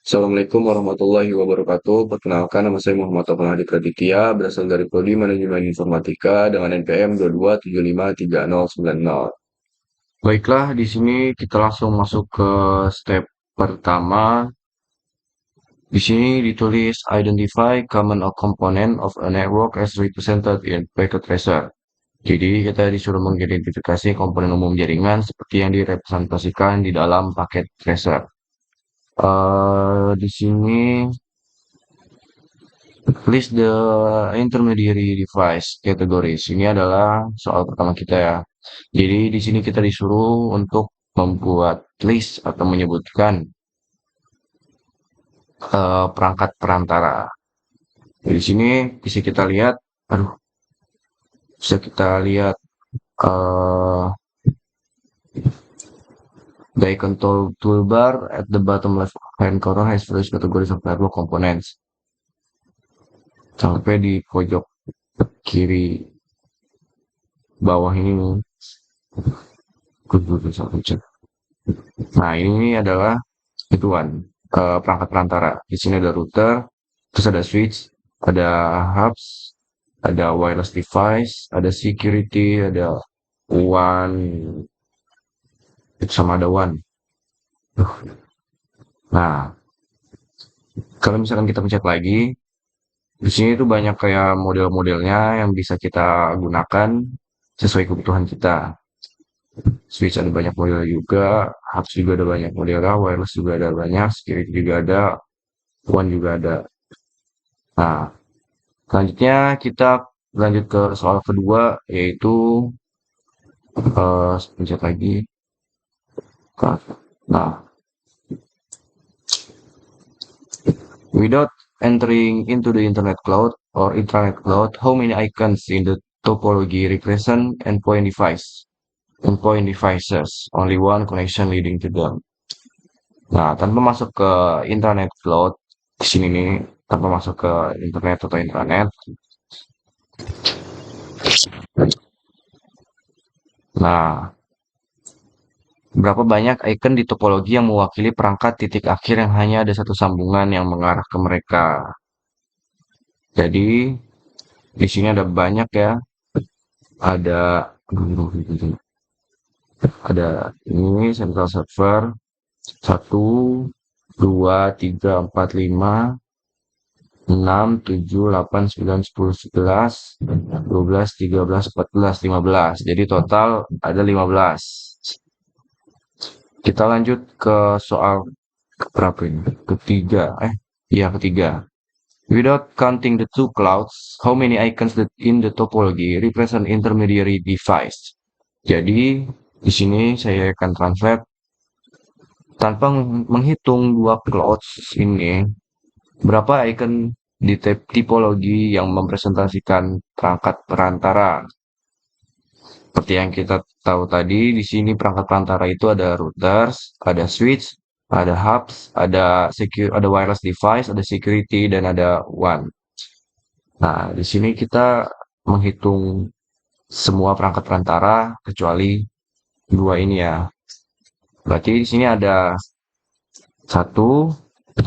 Assalamualaikum warahmatullahi wabarakatuh. Perkenalkan, nama saya Muhammad Taufan Hadi Praditya, berasal dari Prodi Manajemen Informatika dengan NPM 22753090. Baiklah, di sini kita langsung masuk ke step pertama. Di sini ditulis identify common component of a network as represented in packet tracer. Jadi kita disuruh mengidentifikasi komponen umum jaringan seperti yang direpresentasikan di dalam paket tracer. Di sini list the intermediary device categories. Ini adalah soal pertama kita ya. Jadi di sini kita disuruh untuk membuat list atau menyebutkan perangkat perantara. Di sini bisa kita lihat, aduh, bisa kita lihat uh, the icon toolbar at the bottom left hand corner has various categories of network components. Sampai di pojok kiri bawah ini, nah ini adalah ituan perangkat perantara. Di sini ada router, terus ada switch, ada hubs, ada wireless device, ada security, ada WAN, itu sama ada WAN. Nah, kalau misalkan kita pencet lagi, di sini tuh banyak kayak model-modelnya yang bisa kita gunakan sesuai kebutuhan kita. Switch ada banyak model juga, hubs juga ada banyak model, wireless juga ada banyak, security juga ada, WAN juga ada. Nah, selanjutnya kita lanjut ke soal kedua, yaitu pencet lagi. Nah, without entering into the internet cloud or intranet cloud, how many icons in the topology represent endpoint device? Endpoint devices, only one connection leading to them. Nah, tanpa masuk ke internet cloud, di sini nih, tanpa masuk ke internet atau intranet. Nah, berapa banyak icon di topologi yang mewakili perangkat titik akhir yang hanya ada satu sambungan yang mengarah ke mereka? Jadi, di sini ada banyak ya. Ada ini central server 1, 2, 3, 4, 5, 6, 7, 8, 9, 10, 11, 12, 13, 14, 15. Jadi total ada 15. Kita lanjut ke soal berapa ini? Ketiga. Iya ketiga. Without counting the two clouds, how many icons that in the topology represent intermediary device? Jadi di sini saya akan translate tanpa menghitung dua clouds ini, berapa icon di tipologi yang mempresentasikan perangkat perantara. Seperti yang kita tahu tadi, di sini perangkat perantara itu ada routers, ada switch, ada hubs, ada wireless device, ada security, dan ada WAN. Nah, di sini kita menghitung semua perangkat perantara kecuali dua ini ya. Berarti di sini ada satu,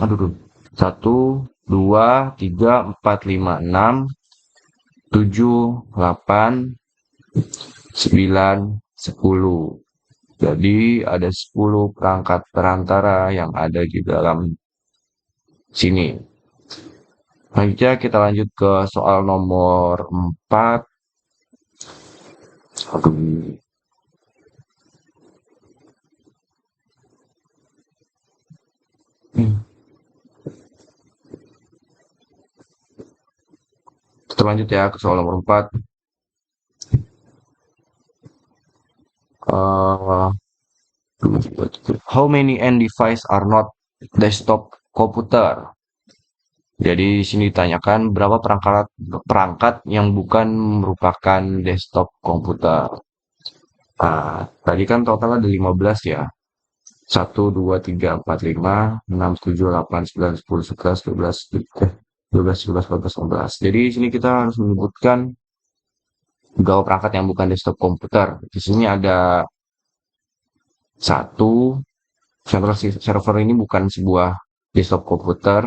aduh, satu, dua, tiga, empat, lima, enam, tujuh, delapan, 9, 10. Jadi ada 10 perangkat perantara yang ada di dalam sini. Selanjutnya kita lanjut ke soal nomor 4. Aduh. Kita lanjut ya ke soal nomor 4. How many end device are not desktop komputer? Jadi di sini ditanyakan berapa perangkat yang bukan merupakan desktop komputer. Nah, tadi kan total ada 15 ya. 1, 2, 3, 4, 5, 6, 7, 8, 9, 10, 11, 12, 12, 13, 14, 15. Jadi di sini kita harus menyebutkan beberapa perangkat yang bukan desktop komputer. Di sini ada satu, central server ini bukan sebuah desktop komputer,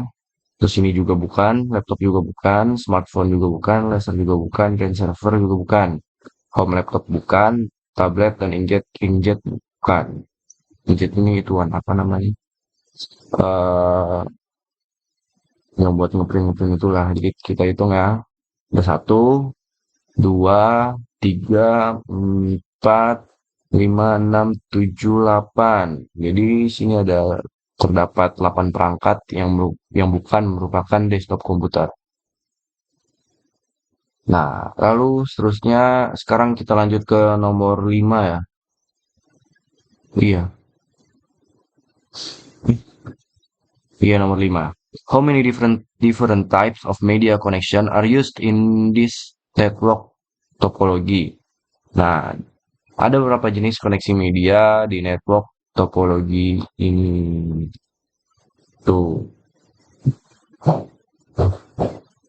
terus ini juga bukan, laptop juga bukan, smartphone juga bukan, laser juga bukan, dan server juga bukan, home laptop bukan, tablet dan inkjet bukan. Inkjet ini ituan apa namanya? eh yang buat ngeprint itulah. Jadi kita hitung ya. Ada satu, dua, tiga, empat, lima, enam, tujuh, 8. Jadi sini ada terdapat 8 perangkat yang bukan merupakan desktop komputer. Nah, lalu seterusnya sekarang kita lanjut ke nomor 5 ya. Iya, iya nomor 5. How many different different types of media connection are used in this network topology? Nah, ada beberapa jenis koneksi media di network topologi ini. Tuh.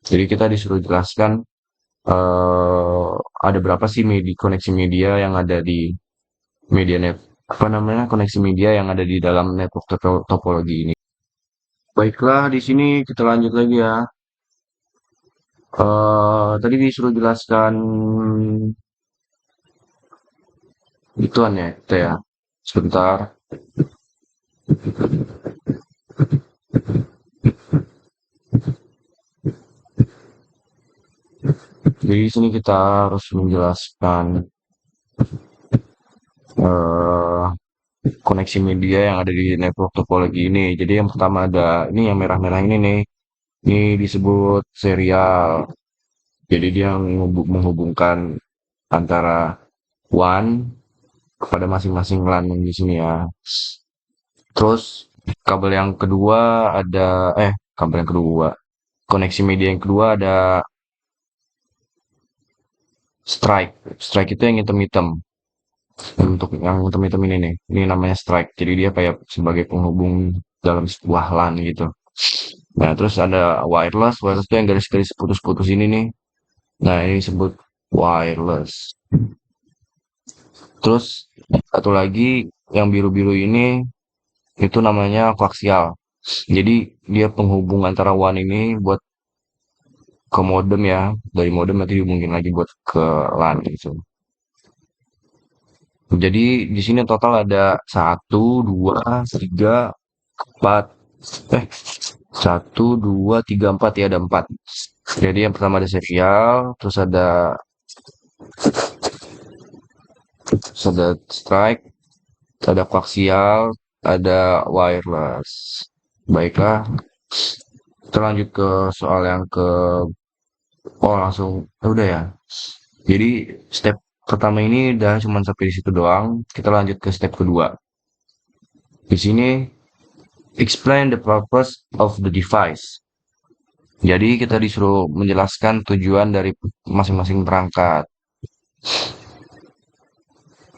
Jadi kita disuruh jelaskan eh ada berapa sih koneksi media yang ada di media net apa namanya koneksi media yang ada di dalam network topologi ini. Baiklah, di sini kita lanjut lagi ya. Tadi disuruh jelaskan ituan ya, kita ya. Sebentar. Jadi di sini kita harus menjelaskan eh koneksi media yang ada di network topologi ini. Jadi yang pertama ada ini yang merah-merah ini nih. Ini disebut serial. Jadi dia menghubungkan antara WAN kepada masing-masing LAN di sini ya. Terus kabel yang kedua ada kabel yang kedua. Koneksi media yang kedua ada strike. Strike itu yang hitam-hitam. Untuk yang hitam-hitam ini nih. Ini namanya strike. Jadi dia kayak sebagai penghubung dalam sebuah LAN gitu. Nah, terus ada wireless. Wireless itu yang garis-garis putus-putus ini nih. Nah, ini disebut wireless. Terus satu lagi yang biru-biru ini itu namanya koaksial. Jadi dia penghubung antara WAN ini buat ke modem ya. Dari modem nanti dihubungin lagi buat ke LAN gitu. Jadi di sini total ada satu, dua, tiga, empat. Eh, satu, dua, tiga, empat ya ada empat. Jadi yang pertama ada serial, terus ada strike, ada koaksial, ada wireless. Baiklah, kita lanjut ke soal yang ke oh langsung udah ya. Jadi step pertama ini udah cuma sampai di situ doang. Kita lanjut ke step kedua. Di sini explain the purpose of the device. Jadi kita disuruh menjelaskan tujuan dari masing-masing perangkat.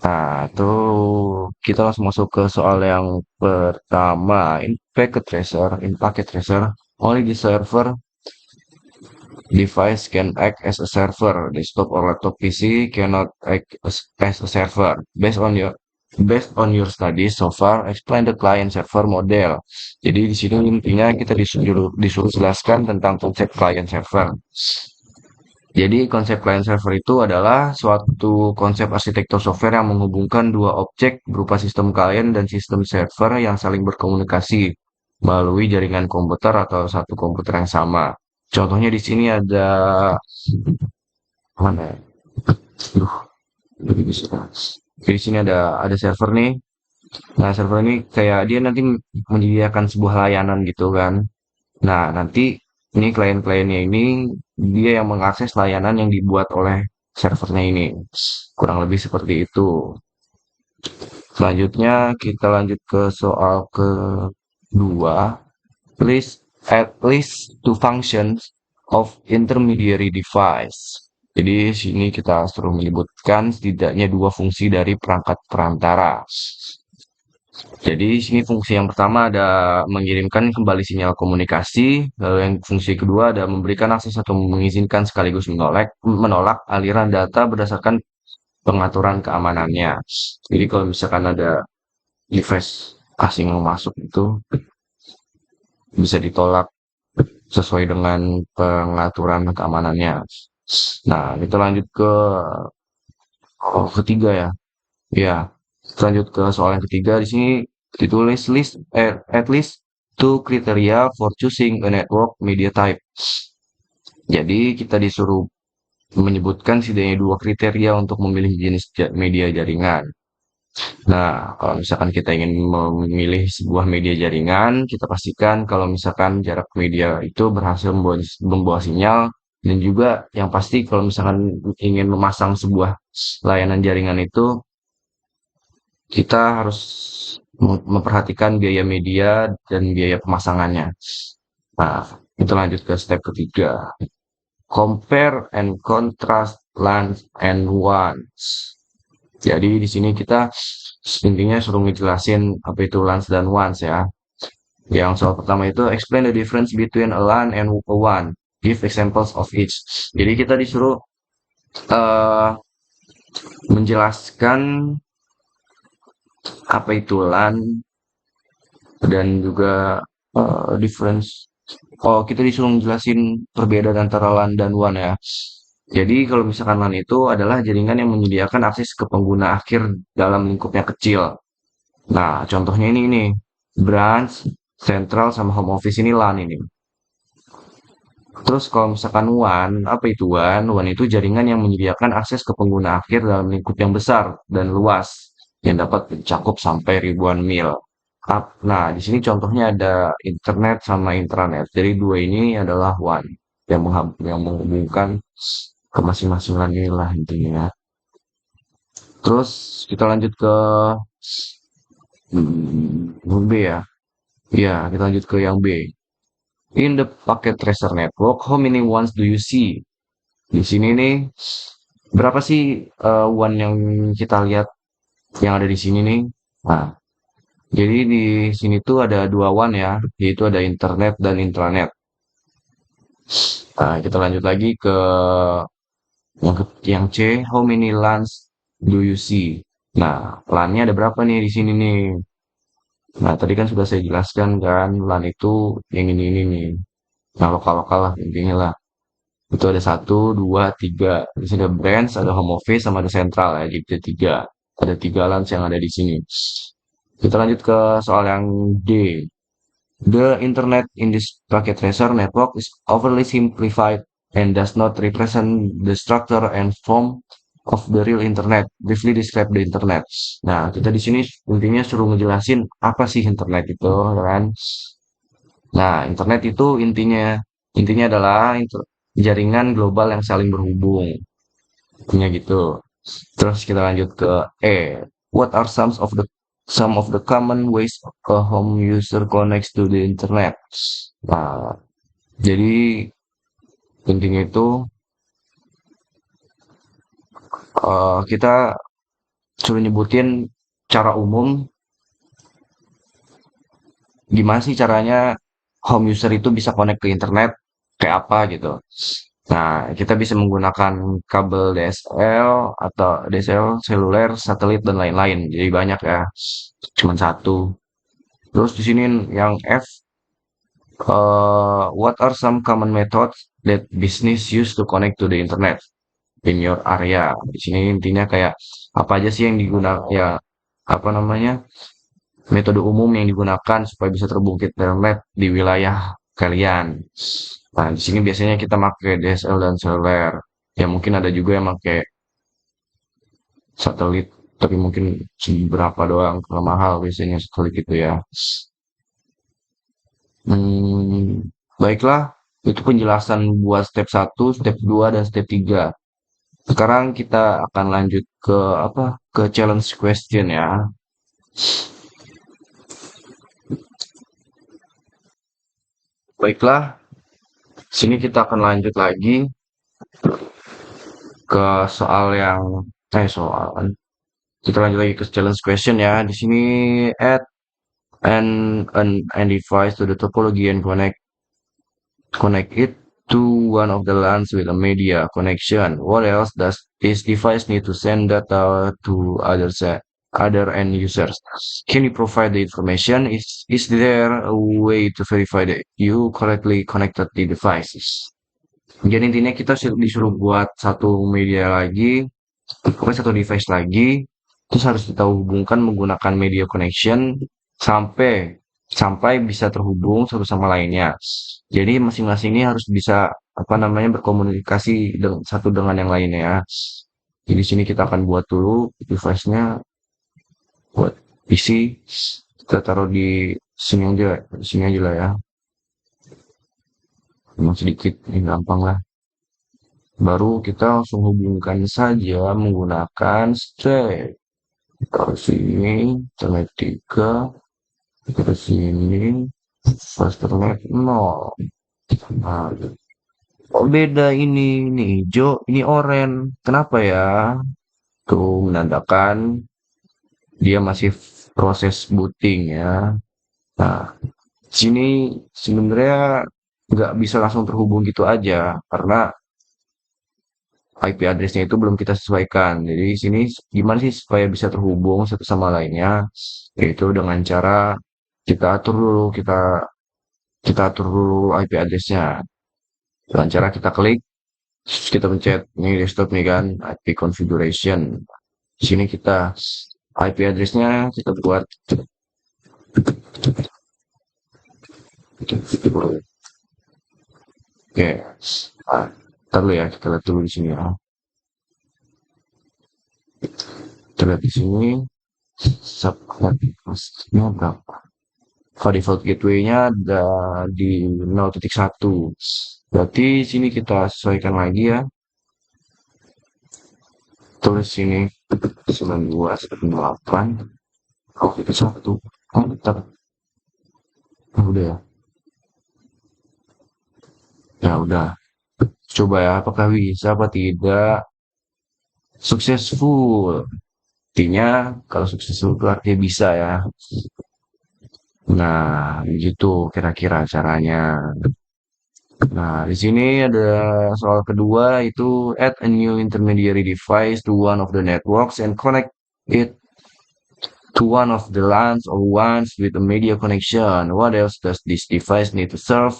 Nah, tuh kita langsung masuk ke soal yang pertama. In packet tracer, only the server device can act as a server. Desktop or laptop PC cannot act as a server. Based on your studies so far, explain the client server model. Jadi di sini intinya kita disuruh jelaskan tentang konsep client server. Jadi konsep client server itu adalah suatu konsep arsitektur software yang menghubungkan dua objek berupa sistem client dan sistem server yang saling berkomunikasi melalui jaringan komputer atau satu komputer yang sama. Contohnya di sini ada mana ya? Duh, lebih bisa. Di sini ada server nih. Nah, server ini kayak dia nanti menyediakan sebuah layanan gitu kan. Nah, nanti ini klien-kliennya ini dia yang mengakses layanan yang dibuat oleh servernya ini. Kurang lebih seperti itu. Selanjutnya kita lanjut ke soal kedua. List at least two functions of intermediary device. Jadi sini kita suruh menyebutkan setidaknya dua fungsi dari perangkat perantara. Jadi sini fungsi yang pertama ada mengirimkan kembali sinyal komunikasi, lalu yang fungsi kedua ada memberikan akses atau mengizinkan sekaligus menolak aliran data berdasarkan pengaturan keamanannya. Jadi kalau misalkan ada device asing yang masuk itu, bisa ditolak sesuai dengan pengaturan keamanannya. Nah, kita lanjut ke ketiga ya. Ya, lanjut ke soal yang ketiga di sini ditulis at least two criteria for choosing a network media type. Jadi kita disuruh menyebutkan setidaknya dua kriteria untuk memilih jenis media jaringan. Nah, kalau misalkan kita ingin memilih sebuah media jaringan, kita pastikan kalau misalkan jarak media itu berhasil membawa sinyal, dan juga yang pasti kalau misalkan ingin memasang sebuah layanan jaringan itu, kita harus memperhatikan biaya media dan biaya pemasangannya. Nah, kita lanjut ke step ketiga. Compare and contrast LAN and WANs. Jadi di sini kita intinya suruh ngejelasin apa itu LANs dan WANs ya. Yang soal pertama itu explain the difference between a LAN and a WAN. Give examples of each. Jadi kita disuruh uh, menjelaskan apa itu LAN dan juga difference. Oh, kita disuruh menjelasin perbedaan antara LAN dan WAN ya. Jadi kalau misalkan LAN itu adalah jaringan yang menyediakan akses ke pengguna akhir dalam lingkupnya kecil. Nah, contohnya ini nih, branch, central, sama home office ini LAN ini. Terus kalau misalkan WAN, apa itu WAN? WAN itu jaringan yang menyediakan akses ke pengguna akhir dalam lingkup yang besar dan luas, yang dapat mencakup sampai ribuan mil. Nah, di sini contohnya ada internet sama intranet. Jadi dua ini adalah WAN yang menghubungkan ke masing-masing LAN inilah intinya. Terus kita lanjut ke B ya. Iya, kita lanjut ke yang B. In the packet tracer network, how many ones do you see? Di sini nih, berapa sih one yang kita lihat yang ada di sini nih? Nah, jadi di sini tuh ada dua one ya, yaitu ada internet dan intranet. Nah, kita lanjut lagi ke yang C, how many LANs do you see? Nah, LAN-nya ada berapa nih di sini nih? Nah, tadi kan sudah saya jelaskan kan, LAN itu yang ini nih. Nah, lokal-lokal lah intinya lah. Itu ada satu, dua, tiga. Di sini ada branch, ada home office, sama ada central ya. Jadi ada tiga. Ada tiga LANs yang ada di sini. Kita lanjut ke soal yang D. The internet in this packet tracer network is overly simplified and does not represent the structure and form of the real internet. Briefly describe the internet. Nah, kita di sini intinya suruh ngejelasin apa sih internet itu, ya kan? Nah, internet itu intinya adalah jaringan global yang saling berhubung. Intinya gitu. Terus kita lanjut ke E. What are some of the common ways a home user connects to the internet? Nah, jadi intinya itu kita suruh nyebutin cara umum gimana sih caranya home user itu bisa connect ke internet kayak apa gitu. Nah, kita bisa menggunakan kabel DSL atau DSL, seluler, satelit dan lain-lain. Jadi banyak ya, cuman satu. Terus di sini yang F, what are some common methods that business use to connect to the internet in your area? Di sini intinya kayak apa aja sih yang digunakan ya apa namanya metode umum yang digunakan supaya bisa terhubung ke internet di wilayah kalian. Nah, di sini biasanya kita pakai DSL dan seluler. Ya mungkin ada juga yang pakai satelit, tapi mungkin berapa doang kalau mahal biasanya satelit itu ya. Baiklah, itu penjelasan buat step satu, step 2 dan step 3. Sekarang kita akan lanjut ke apa? Ke challenge question ya. Baiklah, sini kita akan lanjut lagi ke soal yang soal. Kita lanjut lagi ke challenge question ya. Di sini add an device to the topology and connect it to one of the LANs with a media connection. What else does this device need to send data to other end users. Can you provide the information? Is there a way to verify that you correctly connected the devices? Jadi intinya kita disuruh buat satu media lagi, pokoknya satu device lagi, terus harus kita hubungkan menggunakan media connection sampai sampai bisa terhubung satu sama lainnya. Jadi masing-masing ini harus bisa apa namanya berkomunikasi satu dengan yang lainnya. Jadi di sini kita akan buat dulu device-nya buat PC. Kita taruh di sini aja lah ya. Memang sedikit, ini gampang lah. Baru kita langsung hubungkan saja menggunakan string. Taruh sini, internet 3, taruh sini, fasternet 0. Nah, kok beda ini hijau, ini oranye. Kenapa ya? Tuh menandakan dia masih proses booting ya. Nah, sini sebenarnya nggak bisa langsung terhubung gitu aja karena IP address-nya itu belum kita sesuaikan. Jadi di sini gimana sih supaya bisa terhubung satu sama lainnya? Yaitu dengan cara kita atur dulu, kita atur dulu IP address-nya. Dengan cara kita klik, kita pencet ini desktop nih kan, IP configuration. Di sini kita IP address-nya kita buat oke. Nah, ntar dulu ya, kita lihat dulu di sini ya. Kita lihat di sini subnet hostnya berapa? Default gateway-nya ada di 0.1. Berarti sini kita sesuaikan lagi ya. Tulis sini 9298. Oh, itu 1. Oh, bentar. Oh, udah ya. Ya udah. Coba ya, apakah bisa apa tidak? Successful. Artinya, kalau successful itu artinya bisa ya. Nah, begitu kira-kira caranya. Nah, di sini ada soal kedua itu add a new intermediary device to one of the networks and connect it to one of the LANs or ones with a media connection. What else does this device need to serve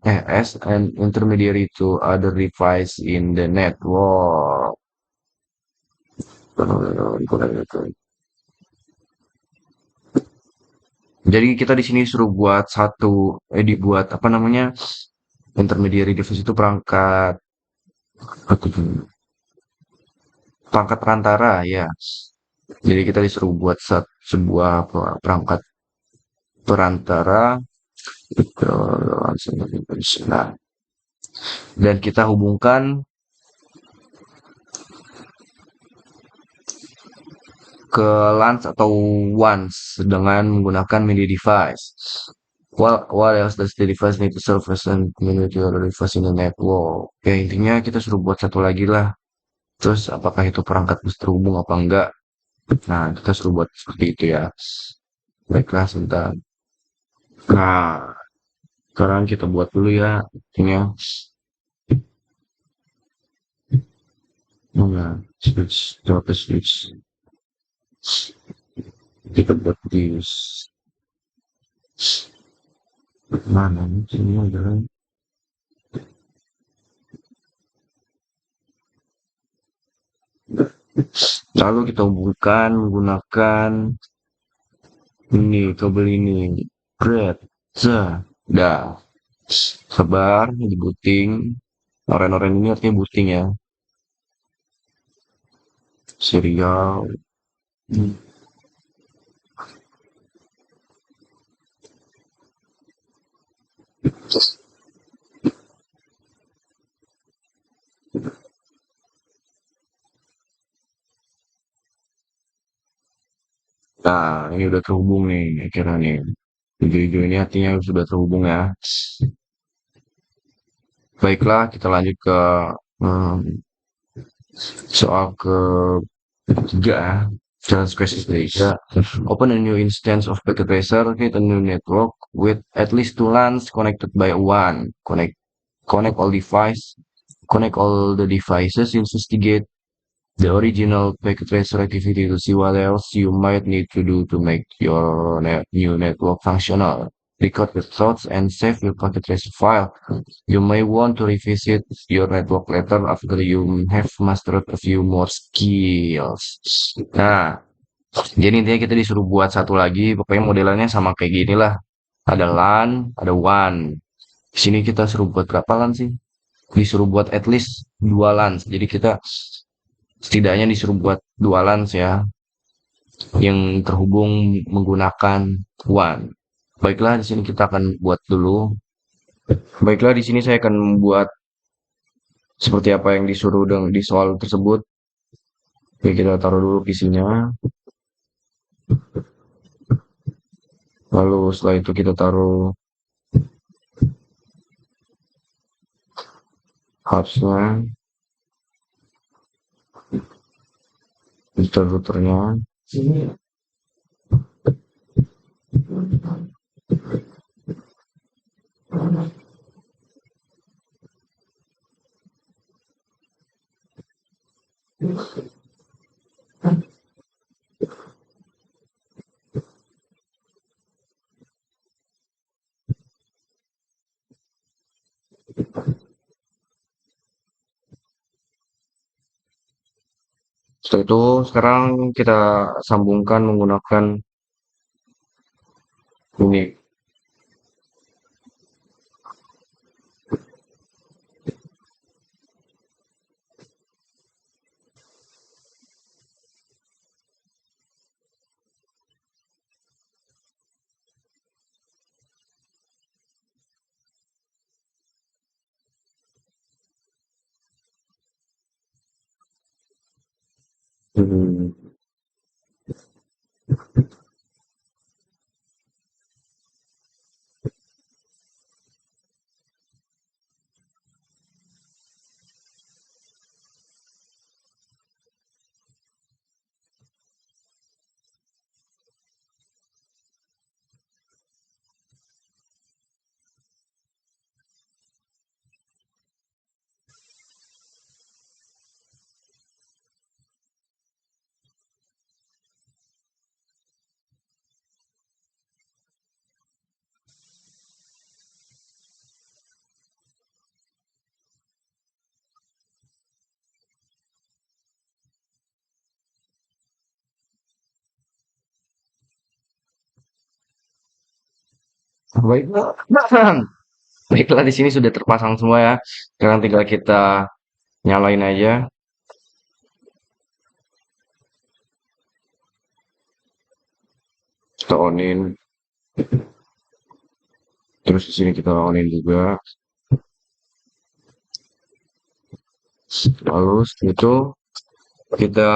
as an intermediary to other device in the network? Jadi kita di sini suruh buat dibuat apa namanya intermediary device itu perangkat perantara ya. Jadi kita disuruh buat sebuah perangkat perantara nah, dan kita hubungkan ke LANs atau WANs dengan menggunakan media device. What else does the device need to serve as an community or device in the network? Ya intinya kita suruh buat satu lagi lah. Terus apakah itu perangkat bisa terhubung apa enggak? Nah, kita suruh buat seperti itu ya. Baiklah, sebentar. Nah, sekarang kita buat dulu ya. Intinya, mana switch, coba switch. Kita buat di mana ini adalah lalu kita hubungkan menggunakan ini kabel ini bread dah sabar di booting oren-oren ini artinya booting ya serial nah ini udah terhubung nih kira nih hijau-hijau ini artinya sudah terhubung ya baiklah kita lanjut ke soal ketiga challenge question ketiga open a new instance of packet tracer create a new network with at least two LANs connected by one connect all the devices investigate the original packet tracer activity to see what else you might need to do to make your new network functional. Record the thoughts and save your packet tracer file. You may want to revisit your network later after you have mastered a few more skills. Nah, jadi intinya kita disuruh buat satu lagi, pokoknya modelannya sama kayak gini lah. Ada LAN, ada WAN. Di sini kita suruh buat berapa LAN sih? Disuruh buat at least 2 LAN. Jadi kita setidaknya disuruh buat 2 LAN ya, yang terhubung menggunakan WAN. Baiklah, di sini kita akan buat dulu. Baiklah, di sini saya akan membuat seperti apa yang disuruh di soal tersebut. Oke, kita taruh dulu PC-nya. Lalu setelah itu kita taruh hubs-nya, router-routernya. Setelah itu sekarang kita sambungkan menggunakan ini. Hmm. Baiklah. Baiklah, di sini sudah terpasang semua ya. Sekarang tinggal kita nyalain aja. Kita onin. Terus di sini kita onin juga. Lalu setelah itu kita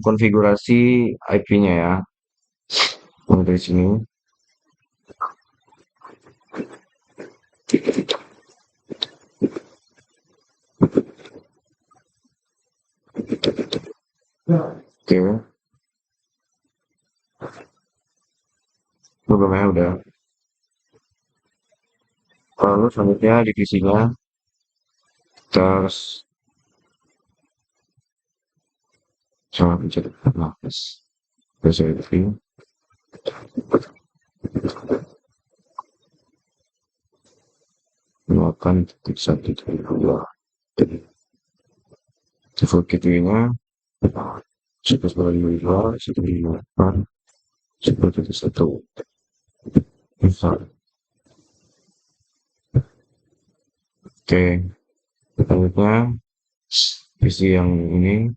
konfigurasi IP-nya ya. Mulai dari sini. Oke, programnya udah. Lalu selanjutnya divisinya kita harus salah pencet nafas. Reserving. Melakukan titik satu titik dua. Default gateway-nya 11.2, 1.8, 10.1. Misal. Oke, selanjutnya isi yang ini.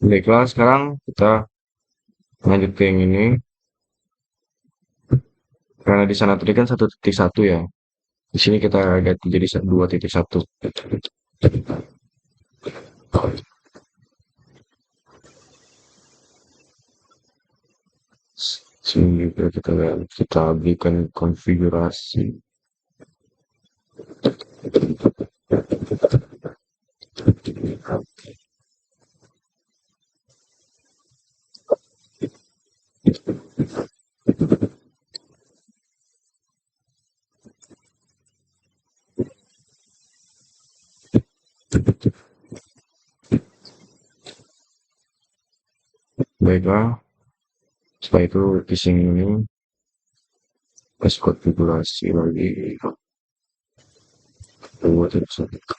Baiklah, sekarang kita lanjut ke yang ini. Karena di sana tadi kan 1.1 ya. Di sini kita ganti jadi 2.1. Sini juga kita berikan konfigurasi. Baiklah, setelah itu phishing ini kasih konfigurasi lagi buat episode kita.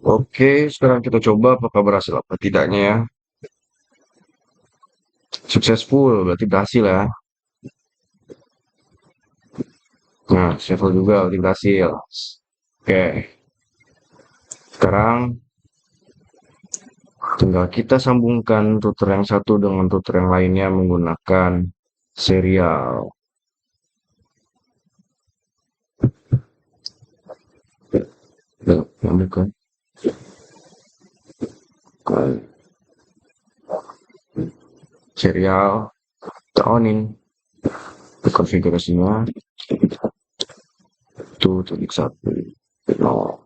Oke, sekarang kita coba apakah berhasil apa tidaknya ya. Successful, berarti berhasil ya. Nah, shuffle juga berarti berhasil. Oke, sekarang tinggal kita sambungkan router yang satu dengan router yang lainnya menggunakan serial. Ya, sambungkan. Serial, kita onin konfigurasinya. Tuh, titik satu. Nol.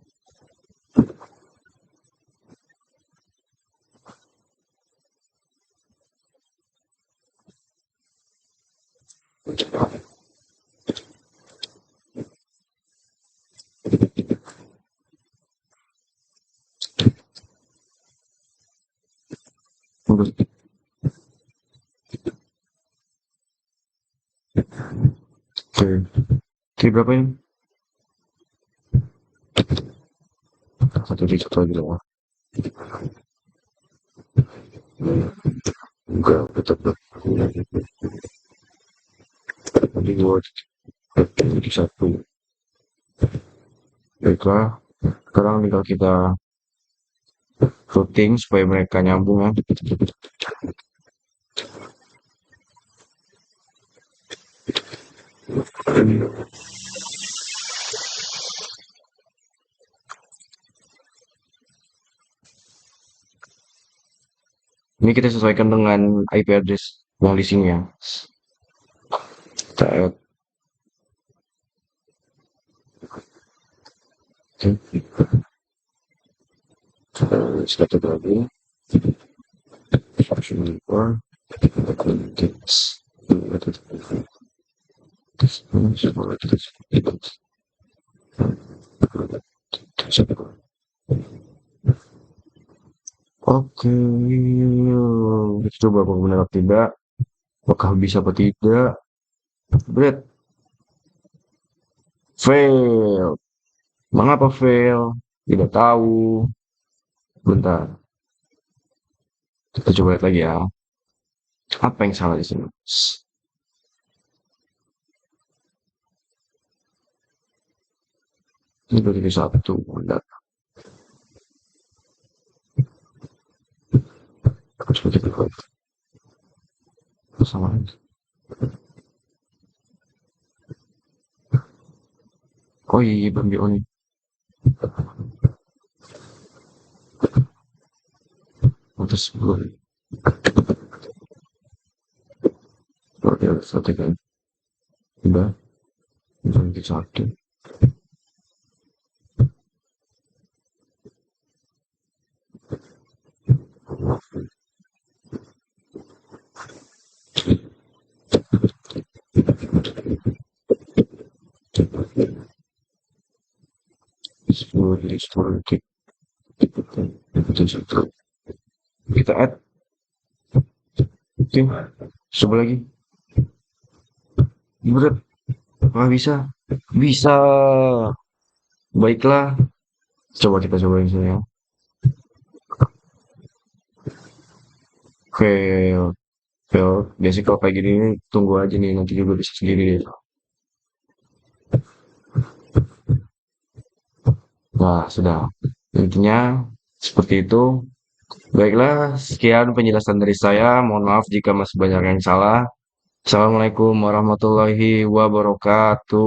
Oke, T berapa ini? Satu titik satu lagi loh. Enggak, tetap nanti dua titik satu. Baiklah, sekarang tinggal kita routing supaya mereka nyambung ya. Ini kita sesuaikan dengan IP address yang di sini ya. Kita add. Satu lagi. Option 4. Oke, coba apakah benar atau tidak, apakah bisa atau tidak. Bread, fail. Mengapa fail? Tidak tahu. Bentar, kita coba lihat lagi ya. Apa yang salah di sini? Ini berarti satu. Bentar. Coba kita lihat. Sama. Oh iya, belum di on. Terus belum. Berarti ada satu kan. Udah. Berarti satu. Sepuluh jadi sepuluh detik. Itu satu. Kita add. Oke. Coba lagi. Berat. Apakah bisa? Bisa. Baiklah. Coba kita coba yang ya. Fail. Fail. Biasanya kalau kayak gini tunggu aja nih. Nanti juga bisa sendiri deh. Nah, sudah. Intinya seperti itu. Baiklah, sekian penjelasan dari saya. Mohon maaf jika masih banyak yang salah. Assalamualaikum warahmatullahi wabarakatuh.